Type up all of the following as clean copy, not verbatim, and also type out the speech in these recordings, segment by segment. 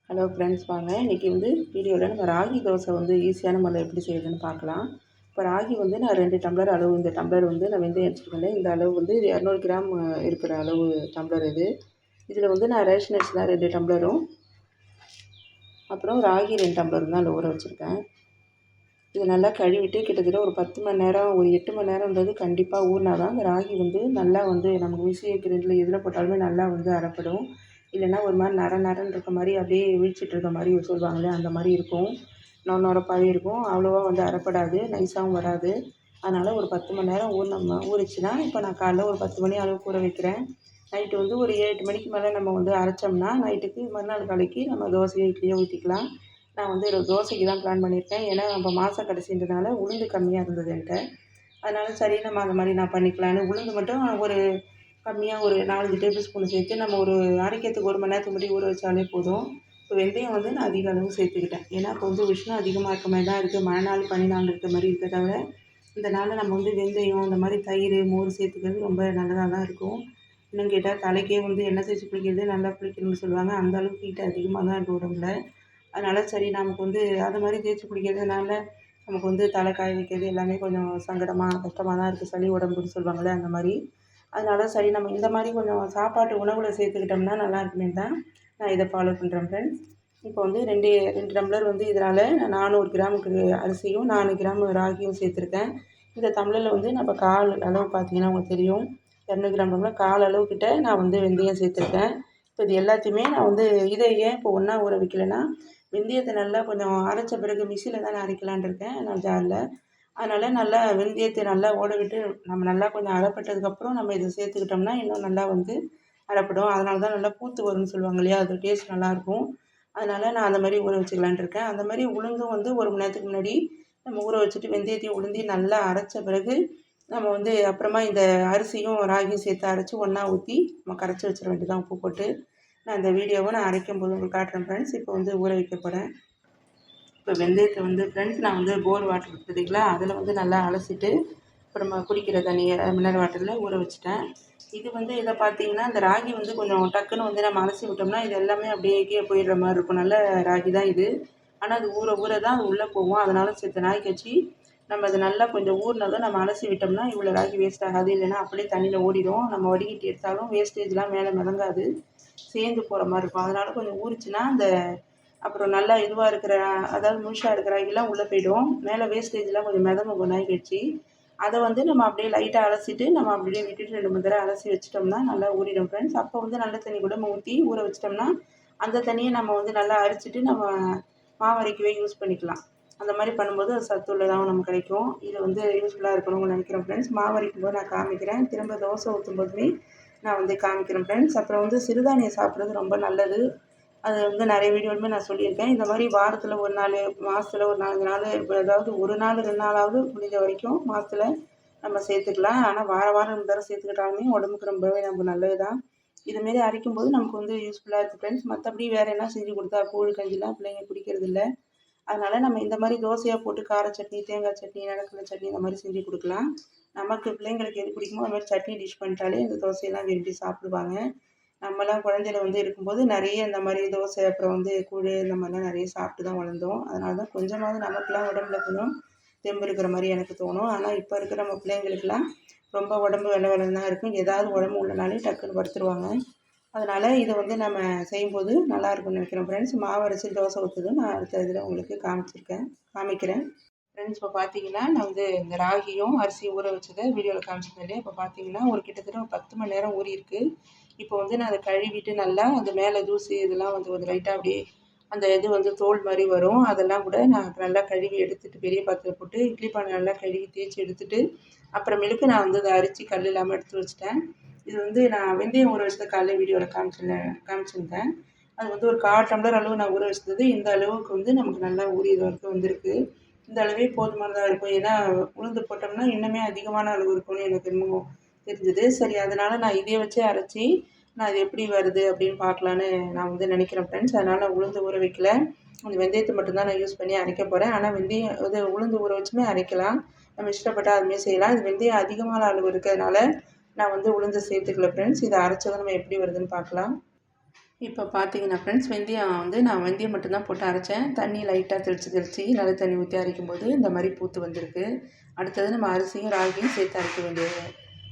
Hello friends, வாங்க இன்றைக்கி வீடியோவில் நம்ம ராகி தோசை ஈஸியான முறையில் எப்படி செய்யுதுன்னு பார்க்கலாம். இப்போ ராகி நான் 2 டம்ளர் அளவு, இந்த டம்ளர் நான் வெந்தயம் எடுத்துக்கிட்டேன். இந்த அளவு 200 கிராம் இருக்கிற அளவு டம்ளர் இது. இதில் நான் ரேஷன் அரிசிலாம் 2 டம்ளரும், அப்புறம் ராகி 2 டம்ளரும் தான் அதில் ஊற வச்சுருக்கேன். இதை நல்லா கழுவிட்டு கிட்டத்தட்ட ஒரு 10 மணி நேரம், ஒரு 8 மணி நேரம்ன்றது கண்டிப்பாக ஊறினா தான் அந்த ராகி நல்லா நமக்கு மிக்ஸி கிரைண்டரில் எதில் போட்டாலுமே நல்லா அரைப்படும். இல்லைன்னா ஒரு மாதிரி நரன்னு இருக்க மாதிரி அப்படியே வீழ்ச்சிட்டு இருக்க மாதிரி சொல்லுவாங்களே, அந்த மாதிரி இருக்கும். நொரப்பாகவே இருக்கும். அவ்வளோவா அரைப்படாது, நைஸாகவும் வராது. அதனால் ஒரு 10 மணி நேரம் ஊறிச்சுன்னா, இப்போ நான் காலைல ஒரு 10 மணி அளவுக்கு ஊற வைக்கிறேன். நைட்டு ஒரு 7, 8 மணிக்கு மேலே நம்ம அரைச்சோம்னா நைட்டுக்கு மறுநாள் காலைக்கு நம்ம தோசையோ இட்லியோ ஊற்றிக்கலாம். நான் தோசைக்கு தான் பிளான் பண்ணியிருக்கேன். ஏன்னா நம்ம மாத கடைசின்றதுனால உளுந்து கம்மியாக இருந்தது என்கிட்ட. அதனால் சரி நம்ம அந்த மாதிரி நான் பண்ணிக்கலான்னு உளுந்து மட்டும் ஒரு கம்மியாக ஒரு 4 டேபிள் ஸ்பூன் சேர்த்து நம்ம ஒரு அரைக்கிறதுக்கு 1 மணி நேரத்துக்கு முன்னாடி ஊற வச்சாலே போதும். இப்போ வெந்தயம் நான் அதிக அளவு சேர்த்துக்கிட்டேன். ஏன்னா இப்போ உஷ்ணம் அதிகமாக இருக்க மாதிரி தான் இருக்குது. மழை நாள் பனி நாள் இருக்க மாதிரி இருக்க தவிர இந்த நாளில் நம்ம வெந்தயம் இந்த மாதிரி தயிர் மோர் சேர்த்துக்கிறது ரொம்ப நல்லதாக தான் இருக்கும். இன்னும் கேட்டால் தலைக்கே எண்ணெய் தேய்ச்சி குளிக்கிறது நல்லா குளிக்கணும்னு சொல்லுவாங்க. அந்த அளவுக்கு ஹீட் அதிகமாக தான் இருக்குது உடம்புல. அதனால் சரி நமக்கு அது மாதிரி தேய்ச்சி குளிக்கிறதுனால நமக்கு தலை காய வைக்கிறது எல்லாமே கொஞ்சம் கஷ்டமாக தான் இருக்குது. சளி உடம்புன்னு சொல்லுவாங்களே, அந்த மாதிரி. அதனால் சரி நம்ம இந்த மாதிரி கொஞ்சம் சாப்பாட்டு உணவில் சேர்த்துக்கிட்டோம்னா நல்லா இருக்குமே தான் நான் இதை ஃபாலோ பண்ணுறேன் ஃப்ரெண்ட்ஸ். இப்போ 2 டம்ளர் இதனால் 400 கிராமுக்கு அரிசியும் 4 கிராம் ராகியும் சேர்த்துருக்கேன். இந்த டம்ளரில் நம்ம கால் அளவு பார்த்தீங்கன்னா உங்களுக்கு தெரியும், 200 கிராம் டம்ளர் கால் அளவு கிட்ட நான் வெந்தயம் சேர்த்துருக்கேன். இப்போ இது எல்லாத்தையுமே நான் இதை ஏன் இப்போ ஒன்றா ஊற வைக்கலைன்னா, வெந்தயத்தை நல்லா கொஞ்சம் அரைச்ச பிறகு மிக்சியில் தானே அரைக்கலான்னு இருக்கேன் நான் ஜாரில். அதனால் நல்லா வெந்தயத்தை நல்லா ஓட விட்டு நம்ம நல்லா கொஞ்சம் அரைப்பட்டதுக்கப்புறம் நம்ம இதை சேர்த்துக்கிட்டோம்னா இன்னும் நல்லா அரைப்படும். அதனால தான் நல்லா பூத்து வரும்னு சொல்லுவாங்க இல்லையா, அது டேஸ்ட் நல்லாயிருக்கும். அதனால் நான் அந்த மாதிரி ஊற வச்சுக்கலான்ட்டு இருக்கேன். அந்த மாதிரி உளுந்தும் 1 மணி நேரத்துக்கு முன்னாடி நம்ம ஊற வச்சுட்டு வெந்தயத்தையும் உளுந்தையும் நல்லா அரைச்ச பிறகு நம்ம அப்புறமா இந்த அரிசியும் ராகியும் சேர்த்து அரைச்சி ஒன்றா ஊற்றி நம்ம கரைச்சி வச்சிட வேண்டியதான் உப்பு போட்டு. நான் இந்த வீடியோவை நான் அரைக்கும் போது உங்களுக்கு காட்டுறேன் ஃப்ரெண்ட்ஸ். இப்போ ஊற வைக்க போகிறேன். இப்போ வெந்தயத்தை ஃப்ரெண்ட்ஸ் நான் போர் வாட்டர் இருக்குதுங்களா, அதில் நல்லா அலசிட்டு அப்புறமா குடிக்கிற தண்ணியை மினரல் வாட்டரில் ஊற வச்சுட்டேன். இது இதை பார்த்தீங்கன்னா இந்த ராகி கொஞ்சம் டக்குன்னு நம்ம அலசி விட்டோம்னா இது எல்லாமே அப்படியே கீழே போயிடுற மாதிரி இருக்கும். நல்ல ராகி தான் இது. ஆனால் அது ஊற ஊற தான் அது உள்ளே போகும். அதனால் சேர்த்து நாய்க்கு வச்சு நம்ம அது நல்லா கொஞ்சம் ஊறினதும் நம்ம அலசி விட்டோம்னா இவ்வளோ ராகி வேஸ்ட் ஆகாது. இல்லைன்னா அப்படியே தண்ணியில் ஓடிடும். நம்ம வடிகட்டி எடுத்தாலும் வேஸ்டேஜ்லாம் மேலே மிதங்காது, சேர்ந்து போகிற மாதிரி இருக்கும். அதனால் கொஞ்சம் ஊறிச்சுன்னா அந்த அப்புறம் நல்லா இதுவாக இருக்கிற அதாவது முழுசாக இருக்கிற ராகிலாம் உள்ளே போய்டும். மேலே வேஸ்டேஜ்லாம் கொஞ்சம் மிதங்கும் நாய்க்கு வச்சு. அதை நம்ம அப்படியே லைட்டாக அலசிட்டு நம்ம அப்படியே விட்டுட்டு 2 3 தடவை அலசி வச்சிட்டோம்னா நல்லா ஊறிடும் ஃப்ரெண்ட்ஸ். அப்போ நல்ல தண்ணி கூட ஊற்றி ஊற வச்சிட்டோம்னா அந்த தண்ணியை நம்ம நல்லா அரைச்சிட்டு நம்ம மாவரைக்கவே யூஸ் பண்ணிக்கலாம். அந்த மாதிரி பண்ணும்போது அது சத்துள்ளதாகவும் நமக்கு கிடைக்கும். இது யூஸ்ஃபுல்லாக இருக்கணும்னு நினைக்கிறேன் ஃப்ரெண்ட்ஸ். மாவரைக்கும் போது நான் காமிக்கிறேன். திரும்ப தோசை ஊற்றும் போதுமே நான் காமிக்கிறேன் ஃப்ரெண்ட்ஸ். அப்புறம் சிறுதானியம் சாப்பிட்றது ரொம்ப நல்லது. அது நிறைய வீடியோலுமே நான் சொல்லியிருக்கேன். இந்த மாதிரி வாரத்தில் 1 நாள், மாதத்தில் ஒரு 4 நாள், அதாவது 1 நாள் 2 நாளாவது முடிஞ்ச வரைக்கும் மாதத்தில் நம்ம சேர்த்துக்கலாம். ஆனால் வாரம் 2 தடவை சேர்த்துக்கிட்டாலுமே உடம்புக்கு ரொம்பவே நமக்கு நல்லது தான். இதுமாரி அரைக்கும்போது நமக்கு யூஸ்ஃபுல்லாக இருக்குது ஃப்ரெண்ட்ஸ். மற்றபடி வேறு என்ன செஞ்சு கொடுத்தா கூழ் கஞ்சிலாம் பிள்ளைங்க குடிக்கிறதில்ல. அதனால் நம்ம இந்த மாதிரி தோசையாக போட்டு கார சட்னி, தேங்காய் சட்னி, நிலக்கடலை சட்னி இந்த மாதிரி செஞ்சு கொடுக்கலாம். நமக்கு பிள்ளைங்களுக்கு எது பிடிக்குமோ அது மாதிரி சட்னி டிஷ் பண்ணிட்டாலே இந்த தோசையெல்லாம் விரும்பி சாப்பிடுவாங்க. நம்மலாம் குழந்தையில இருக்கும்போது நிறைய இந்த மாதிரி தோசை, அப்புறம் கூழ் இந்த மாதிரிலாம் நிறைய சாப்பிட்டு தான் வளர்ந்தோம். அதனால தான் கொஞ்சமாவது நமக்குலாம் உடம்புல கொஞ்சம் தெம்பு இருக்கிற மாதிரி எனக்கு தோணும். ஆனால் இப்போ இருக்கிற நம்ம பிள்ளைங்களுக்கெல்லாம் ரொம்ப உடம்பு வெள்ளை வெள்ளன்னு தான் இருக்கும். ஏதாவது உடம்பு உள்ளனாலே டக்குன்னு படுத்துருவாங்க. அதனால் இதை நம்ம செய்யும்போது நல்லாயிருக்கும்னு நினைக்கிறேன் ஃப்ரெண்ட்ஸ். மாவு அரைச்சி தோசை ஊற்றுது நான் அடுத்த இதில் உங்களுக்கு காமிக்கிறேன் ஃப்ரெண்ட்ஸ். இப்போ பார்த்தீங்கன்னா நான் இந்த ராகியும் அரிசியும் ஊற வச்சதை வீடியோவில் காமிச்சிருந்தேன் இல்லையா. இப்போ பார்த்தீங்கன்னா ஒரு கிட்டத்தட்ட ஒரு 10 மணி நேரம் ஊறி இருக்குது. இப்போ நான் அதை கழுவிட்டு நல்லா அந்த மேலே தூசி இதெல்லாம் ஒரு லைட்டாக அப்படியே அந்த இது தோல் மாதிரி வரும். அதெல்லாம் கூட நான் நல்லா கழுவி எடுத்துகிட்டு பெரிய பாத்திரம் போட்டு இட்லி பானை நல்லா கழுவி தேய்ச்சி எடுத்துகிட்டு அப்புறமேலுக்கு நான் அதை அரிச்சு கல் இல்லாமல் எடுத்து வச்சிட்டேன். இது நான் வெந்தயம் ஊற வச்சதை காலையில் வீடியோவில் காமிச்சிருந்தேன். அது ஒரு 1/4 டம்ளர் அளவு நான் ஊற வச்சது. இந்த அளவுக்கு நமக்கு நல்லா ஊறியது வரைக்கும் வந்திருக்கு. இந்த அளவே போதுமானதாக இருக்கும். ஏன்னா உளுந்து போட்டோம்னா இன்னுமே அதிகமான அளவு இருக்கும்னு எனக்கு இன்னும் தெரிஞ்சுது. சரி, அதனால் நான் இதை வச்சே அரைச்சி நான் இது எப்படி வருது அப்படின்னு பார்க்கலான்னு நான் நினைக்கிறேன் ஃப்ரெண்ட்ஸ். அதனால் நான் உளுந்து ஊற வைக்கல. அந்த வெந்தயத்தை மட்டும்தான் நான் யூஸ் பண்ணி அரைக்க போகிறேன். ஆனால் வெந்தயம் உளுந்து ஊற வச்சுமே அரைக்கலாம். நம்ம இஷ்டப்பட்டால் அதுமாரி செய்யலாம். இது வெந்தயம் அதிகமான அளவு இருக்கிறதுனால நான் உளுந்து சேர்த்துக்கல ஃப்ரெண்ட்ஸ். இதை அரைச்சதை நம்ம எப்படி வருதுன்னு பார்க்கலாம். இப்போ பார்த்தீங்கன்னா ஃப்ரெண்ட்ஸ், வெந்தயம் வந்து நான் வெந்தயம் மட்டும்தான் போட்டு அரைச்சேன். தண்ணி லைட்டாக தெளித்து நல்ல தண்ணி ஊற்றி அரைக்கும்போது இந்த மாதிரி பூத்து வந்திருக்கு. அடுத்தது நம்ம அரிசியும் ராகியும் சேர்த்து அரைக்க வேண்டிய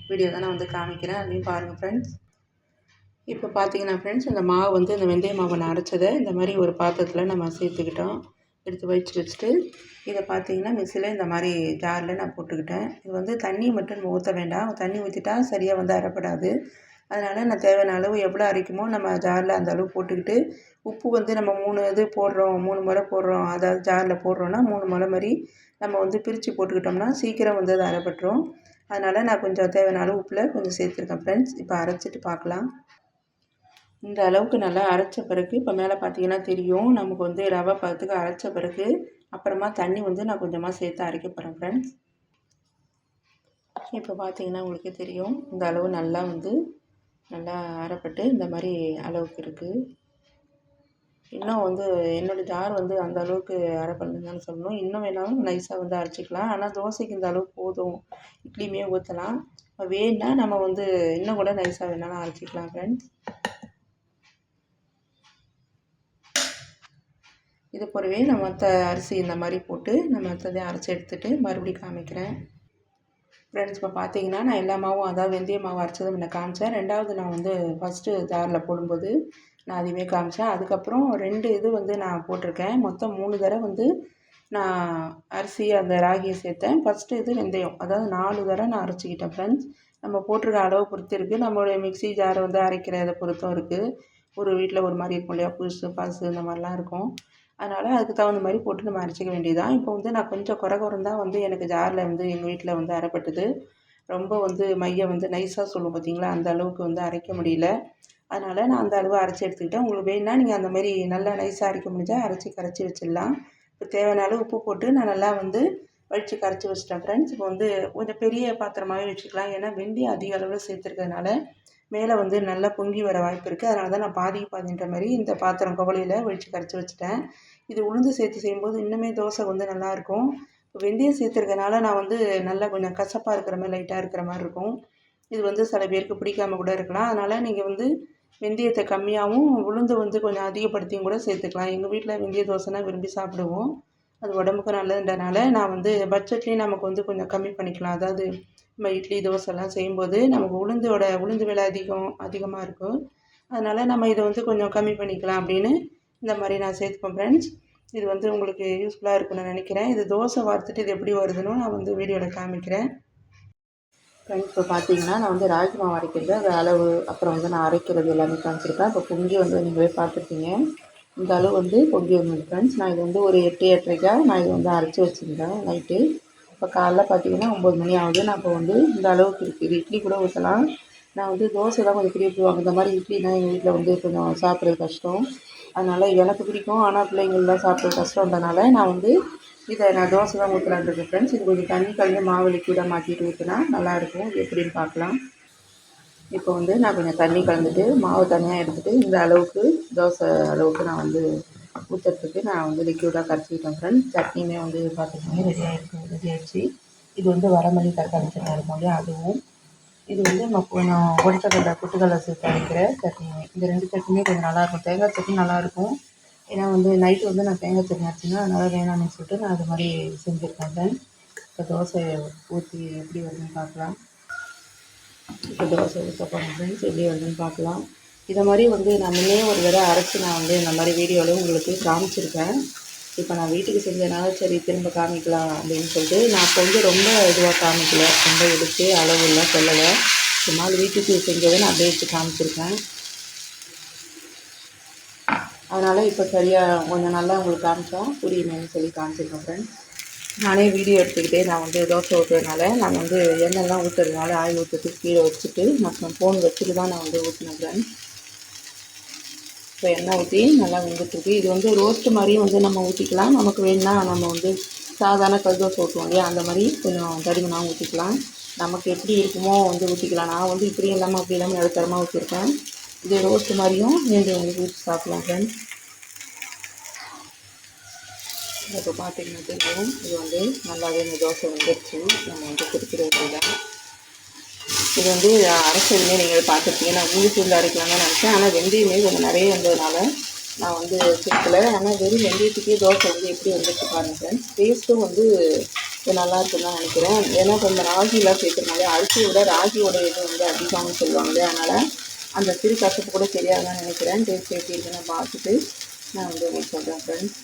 வீடியோ தான் நான் வந்து காமிக்கிறேன். அதையும் பாருங்கள் ஃப்ரெண்ட்ஸ். இப்போ பார்த்தீங்கன்னா ஃப்ரெண்ட்ஸ், இந்த மாவு வந்து இந்த வெந்தய மாவை நான் அரைச்சதை இந்த மாதிரி ஒரு பாத்திரத்தில் நம்ம சேர்த்துக்கிட்டோம். எடுத்து வச்சுட்டு இதை பார்த்தீங்கன்னா மிக்சியில் இந்த மாதிரி ஜாரில் நான் போட்டுக்கிட்டேன். இது வந்து தண்ணி மட்டும் நம்ம ஊற்ற வேண்டாம். தண்ணி ஊற்றிட்டா சரியாக வந்து அரைப்படாது. அதனால் நான் தேவையான அளவு எவ்வளோ அரைக்குமோ நம்ம ஜாரில் அந்த அளவு போட்டுக்கிட்டு, உப்பு வந்து நம்ம 3 இது போடுறோம், 3 முறை போடுறோம், அதாவது ஜாரில் போடுறோன்னா 3 முறை மாதிரி நம்ம வந்து பிரித்து போட்டுக்கிட்டோம்னா சீக்கிரம் வந்து அது அரைப்பட்டுரும். அதனால் நான் கொஞ்சம் தேவையான அளவு உப்பில் கொஞ்சம் சேர்த்துருக்கேன் ஃப்ரெண்ட்ஸ். இப்போ அரைச்சிட்டு பார்க்கலாம். இந்த அளவுக்கு நல்லா அரைச்ச பிறகு இப்போ மேலே பார்த்தீங்கன்னா தெரியும், நமக்கு வந்து ரவை பதத்துக்கு அரைச்ச பிறகு அப்புறமா தண்ணி வந்து நான் கொஞ்சமாக சேர்த்து அரைக்க போகிறேன் ஃப்ரெண்ட்ஸ். இப்போ பார்த்தீங்கன்னா உங்களுக்கே தெரியும், இந்த அளவு நல்லா அரைப்பட்டு இந்த மாதிரி அளவுக்கு இருக்குது. இன்னும் வந்து என்னோடய ஜார் வந்து அந்த அளவுக்கு அரைப்படலன்னு தான் சொல்லணும். இன்னும் வேணாலும் நைஸாக வந்து அரைச்சிக்கலாம். ஆனால் தோசைக்கு இந்த அளவுக்கு போதும், இட்லியுமே ஊற்றலாம். வேணுன்னா நம்ம வந்து இன்னும் கூட நைஸாக வேணாலும் அரைச்சிக்கலாம் ஃப்ரெண்ட்ஸ். இது போலவே நான் மற்ற அரிசி இந்த மாதிரி போட்டு நான் மற்றதையும் அரைச்சி எடுத்துகிட்டு மறுபடியும் காமிக்கிறேன் ஃப்ரெண்ட்ஸ். இப்போ பார்த்தீங்கன்னா நான் எல்லா மாவும், அதாவது வெந்தய மாவு அரைச்சதை முன்ன காமிச்சேன். ரெண்டாவது நான் வந்து ஃபஸ்ட்டு ஜாரில் போடும்போது நான் அதுவே காமிச்சேன். அதுக்கப்புறம் 2 இது வந்து நான் போட்டிருக்கேன். மொத்தம் 3 தடவை வந்து நான் அரிசி அந்த ராகியை சேர்த்தேன். ஃபஸ்ட்டு இது வெந்தயம், அதாவது 4 தடவை நான் அரைச்சிக்கிட்டேன் ஃப்ரெண்ட்ஸ். நம்ம போட்டிருக்க அளவு பொறுத்து இருக்குது. நம்மளுடைய மிக்ஸி ஜாரை வந்து அரைக்கிறத பொறுத்தும் இருக்குது. ஒரு வீட்டில் ஒரு மாதிரி இருக்கும் இல்லையா, புதுசு பழசு இந்த மாதிரிலாம் இருக்கும். அதனால் அதுக்கு தகுந்த மாதிரி போட்டு நம்ம அரைச்சிக்க வேண்டியதுதான். இப்போ வந்து நான் கொஞ்சம் குறை தான் வந்து எனக்கு ஜாரில் வந்து எங்கள் வீட்டில் வந்து அரைப்பட்டது. ரொம்ப வந்து மைய வந்து நைஸாக சொல்லுவோம் பார்த்தீங்களா, அந்த அளவுக்கு வந்து அரைக்க முடியல. அதனால் நான் அந்த அளவு அரைச்சி எடுத்துக்கிட்டேன். உங்களுக்கு வேணுன்னா நீங்கள் அந்த மாதிரி நல்லா நைஸாக அரைக்க முடிஞ்சால் கரைச்சி வச்சிடலாம். இப்போ தேவையான அளவு உப்பு போட்டு நான் நல்லா வந்து வடித்து கரைச்சி வச்சிட்டேன் ஃப்ரெண்ட்ஸ். இப்போ வந்து கொஞ்சம் பெரிய பாத்திரமாகவே வச்சுக்கலாம். ஏன்னா வெந்தயம் அதிக அளவில் சேர்த்துருக்கிறதுனால மேலே வந்து நல்லா பொங்கி வர வாய்ப்பு இருக்குது. அதனால தான் நான் பாதின்ற மாதிரி இந்த பாத்திரம் குவளையில் வடித்து கரைச்சி வச்சுட்டேன். இது உளுந்து சேர்த்து செய்யும்போது இன்னுமே தோசை வந்து நல்லாயிருக்கும். இப்போ வெந்தயம் சேர்த்துருக்கனால நான் வந்து நல்லா கொஞ்சம் கசப்பாக இருக்கிற மாதிரி, லைட்டாக இருக்கிற மாதிரி இருக்கும். இது வந்து சில பேருக்கு பிடிக்காம கூட இருக்கலாம். அதனால் நீங்கள் வந்து வெந்தயத்தை கம்மியாகவும் உளுந்து வந்து கொஞ்சம் அதிகப்படுத்தியும் கூட சேர்த்துக்கலாம். எங்கள் வீட்டில் வெந்தய தோசைனா விரும்பி சாப்பிடுவோம். அது உடம்புக்கு நல்லதுன்றனால நான் வந்து பட்ஜெட்லேயும் நமக்கு வந்து கொஞ்சம் கம்மி பண்ணிக்கலாம். அதாவது நம்ம இட்லி தோசைலாம் செய்யும்போது நமக்கு உளுந்து விலை அதிகமாக இருக்கும். அதனால் நம்ம இதை வந்து கொஞ்சம் கம்மி பண்ணிக்கலாம் அப்படின்னு இந்த மாதிரி நான் சேர்த்துப்பேன் ஃப்ரெண்ட்ஸ். இது வந்து உங்களுக்கு யூஸ்ஃபுல்லாக இருக்குன்னு நினைக்கிறேன். இது தோசை வார்த்துட்டு இது எப்படி வருதுன்னு நான் வந்து வீடியோவில் காமிக்கிறேன் ஃப்ரெண்ட்ஸ். இப்போ பார்த்தீங்கன்னா நான் வந்து ராகி மாவு அரைக்கிறது, அது அளவு, அப்புறம் வந்து நான் அரைக்கிறது எல்லாமே காமிச்சிருக்கேன். இப்போ பொங்கி வந்து நீங்களே பார்த்துருப்பீங்க. இந்த அளவு வந்து பொங்கி வந்தது ஃப்ரெண்ட்ஸ். நான் இது வந்து ஒரு 8 8:30 நான் இது வந்து அரைச்சி வச்சுருந்தேன் நைட்டு. இப்போ காலைல பார்த்தீங்கன்னா 9 மணி ஆகுது. நான் இப்போ வந்து இந்த அளவுக்கு இருக்குது. இட்லி கூட ஊற்றலாம். நான் வந்து தோசை தான் கொஞ்சம் பிடிக்குவாங்க. இந்த மாதிரி இட்லினா எங்கள் வீட்டில் வந்து கொஞ்சம் சாப்பிட்றது கஷ்டம். அதனால் எனக்கு பிடிக்கும், ஆனால் பிள்ளைங்கள்லாம் சாப்பிட்றது கஷ்டன்றனால நான் வந்து இதை நான் தோசை தான் ஊற்றலான்னு இருக்கேன் ஃப்ரெண்ட்ஸ். இது கொஞ்சம் தண்ணி கலந்து மாவு லிக்விடாக மாற்றிட்டு ஊற்றினா நல்லாயிருக்கும். எப்படின்னு பார்க்கலாம். இப்போ வந்து நான் கொஞ்சம் தண்ணி கலந்துட்டு மாவு தனியாக எடுத்துகிட்டு இந்த அளவுக்கு தோசை அளவுக்கு நான் வந்து ஊற்றுறதுக்கு நான் வந்து லிக்விடாக கரைச்சிக்கிட்டேன் ஃப்ரெண்ட்ஸ். சட்னியுமே வந்து பார்த்துக்கிட்டோங்க ரெடி ஆகிடுச்சு. இது வந்து வரமல்லி தக்காளி சட்னி இருக்கும் இல்லையா, அதுவும் இது வந்து நம்ம கொஞ்சம் பொட்டுக்கடலை சேர்த்து அரைக்கிற சட்னி. இந்த 2 சட்னியுமே கொஞ்சம் நல்லாயிருக்கும். தேங்காய் சட்னி நல்லாயிருக்கும். ஏன்னா வந்து நைட்டு வந்து நான் தேங்காய் சட்னி அரைச்சிங்கன்னா அதனால் வேணாம்னு சொல்லிட்டு நான் அது மாதிரி செஞ்சுருக்கேன் ஃப்ரெண்ட்ஸ். இப்போ தோசை ஊற்றி எப்படி வருதுன்னு பார்க்கலாம். இப்போ தோசை ஊற்ற போகிறேன் ஃப்ரெண்ட்ஸ், எப்படி வருதுன்னு பார்க்கலாம். இதை மாதிரி வந்து நான் முன்னே ஒரு தடவை அரைச்சி நான் வந்து இந்த மாதிரி வீடியோவில் உங்களுக்கு காமிச்சிருக்கேன். இப்போ நான் வீட்டுக்கு செஞ்சதுனால சரி திரும்ப காமிக்கலாம் அப்படின்னு சொல்லிட்டு நான் இப்போ வந்து ரொம்ப இதுவாக காமிக்கல, ரொம்ப எடுத்து அளவுலாம் சொல்லலை. சும்மா வீட்டுக்கு செஞ்சதை நான் அப்படியே எடுத்து காமிச்சிருக்கேன். அதனால் இப்போ சரியாக கொஞ்சம் நல்லா உங்களுக்கு காமிச்சா புரியுமேன்னு சொல்லி காமிச்சிருக்கேன் ஃப்ரெண்ட்ஸ். நானே வீடியோ எடுத்துக்கிட்டே நான் வந்து தோசை ஊற்றுறதுனால நான் வந்து எண்ணெய்லாம் ஊற்றுறதுனால ஆயில் ஊற்றுறதுக்கு கீழே வச்சுட்டு மற்ற ஃபோன் வச்சுட்டு தான் நான் வந்து ஊற்றினேன் ஃப்ரெண்ட்ஸ். இப்போ எண்ணெய் ஊற்றி நல்லா வெந்துட்டுருக்கு. இது வந்து ரோஸ்ட்டு மாதிரியும் வந்து நம்ம ஊற்றிக்கலாம். நமக்கு வேணுன்னா நம்ம வந்து சாதாரண கல் தோசை ஊற்றுவோம் இல்லையா, அந்த மாதிரி கொஞ்சம் தடிமனாகவும் ஊற்றிக்கலாம். நமக்கு எப்படி இருக்குமோ வந்து ஊற்றிக்கலாம். நான் வந்து இப்படி இல்லாமல் அப்படி இல்லாமல் நடுத்தரமாக ஊற்றிருக்கேன். இது ரோஸ்ட்டு மாதிரியும் நீங்கள் உங்களுக்கு ஊற்றி சாப்பிட்லாம் ஃப்ரெண்ட்ஸ். இப்போ பார்த்தீங்கன்னா தெரியும், இது வந்து நல்லாவே இந்த தோசை வந்துடுச்சு. நம்ம வந்து குறிப்பிட வேண்டியதான். இது வந்து அரைச்சதுமே நீங்கள் பார்த்துருப்பீங்க. நான் முழு சூடு அரைக்கலாம்னு நினச்சேன். ஆனால் வெந்தயமே கொஞ்சம் நிறைய இருந்ததுனால நான் வந்து சேர்க்கல. ஆனால் வெறும் வெந்தயத்துக்கே தோசை வந்து எப்படி வந்துட்டு பாருங்கள் ஃப்ரெண்ட்ஸ். டேஸ்ட்டும் வந்து இது நல்லாயிருக்குன்னு தான் நினைக்கிறேன். ஏன்னா இப்போ இந்த ராகிலாம் சேர்த்துருனாலே அரிசியை விட ராகியோட இது வந்து அதிகம்னு சொல்லுவாங்களே. அதனால் அந்த சிறு கசப்பு கூட தெரியாதுன்னு நினைக்கிறேன். டேஸ்ட் எப்படி இருக்குன்னு பார்த்துட்டு நான் வந்து உங்களுக்கு சொல்கிறேன் ஃப்ரெண்ட்ஸ்.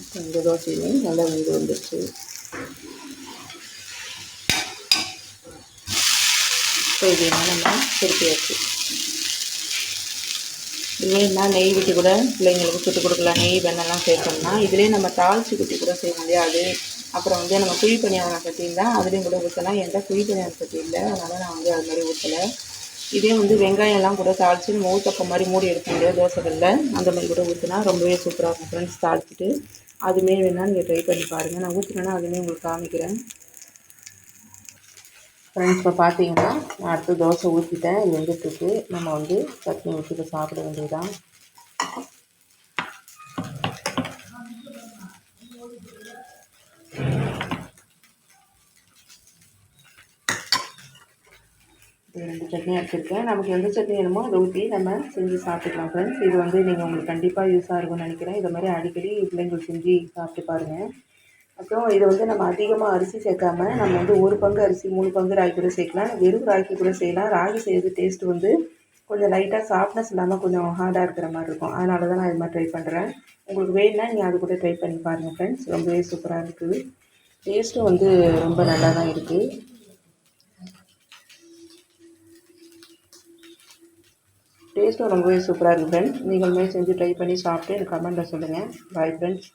இப்போ இந்த தோசையுமே நல்லா வெந்து வந்துடுச்சு. இப்போ இதெல்லாம் நம்ம திருப்பியாச்சு. இல்லைன்னா நெய் விட்டு கூட பிள்ளைங்களுக்கு சுட்டு கொடுக்கலாம். நெய் வெண்ணெல்லாம் சேர்த்தோம்னா இதிலே நம்ம தாளிச்சு குட்டி கூட செய்ய முடியாது. அப்புறம் வந்து நம்ம குழி பணியாரம் சட்டி இருந்தால் அதுலேயும் கூட ஊற்றலாம். என்கிட்ட குழி பணியாரம் சட்டி இல்லை, அதனால் நான் வந்து அது மாதிரி ஊற்றலை. இதே வந்து வெங்காயம்லாம் கூட தாளித்து நம்ம ஊற்றப்ப மாதிரி மூடி எடுக்க முடியாது தோசைகளில், அந்த மாதிரி கூட ஊற்றினா ரொம்பவே சூப்பராக இருக்கும் ஃப்ரெண்ட்ஸ். தாளிச்சிட்டு அதுவுமே வேணால் நீங்கள் ட்ரை பண்ணி பாருங்கள். நான் ஊற்றினேன்னா அதுவுமே உங்களுக்கு காமிக்கிறேன் ஃப்ரெண்ட்ஸ். இப்போ பார்த்தீங்கன்னா நான் அடுத்து தோசை ஊற்றிட்டேன். இது வெந்துட்டுருக்கு. நம்ம வந்து சட்னி ஊற்றிட்டு சாப்பிட வேண்டியதுதான். ரெண்டு சட்னி எடுத்துருக்கேன். நமக்கு எந்த சட்னி வேணுமோ அதை ஊற்றி நம்ம செஞ்சு சாப்பிட்டுக்கலாம் ஃப்ரெண்ட்ஸ். இது வந்து நீங்கள் உங்களுக்கு கண்டிப்பாக யூஸாக இருக்கும்னு நினைக்கிறேன். இது மாதிரி அடிக்கடி பிள்ளைங்களுக்கு செஞ்சு சாப்பிட்டு பாருங்கள். அப்புறம் இதை வந்து நம்ம அதிகமாக அரிசி சேர்க்காம நம்ம வந்து 1 பங்கு அரிசி 3 பங்கு ராகி கூட சேர்க்கலாம். வெறும் ராகி கூட செய்யலாம். ராகி செய்கிறது டேஸ்ட்டு வந்து கொஞ்சம் லைட்டாக சாஃப்ட்னஸ் இல்லாமல் கொஞ்சம் ஹார்டாக இருக்கிற மாதிரி இருக்கும். அதனால தான் நான் இது மாதிரி ட்ரை பண்ணுறேன். உங்களுக்கு வேணும்னா நீங்கள் அது கூட ட்ரை பண்ணி பாருங்கள் ஃப்ரெண்ட்ஸ். ரொம்பவே சூப்பராக இருக்குது. டேஸ்ட்டும் வந்து ரொம்ப நல்லா தான் இருக்குது. டேஸ்ட்டும் ரொம்பவே சூப்பராக இருக்குது ஃப்ரெண்ட்ஸ். நீங்களுமே செஞ்சு ட்ரை பண்ணி சாப்பிட்டு எனக்கு கமெண்ட்டில் சொல்லுங்கள். Bye friends.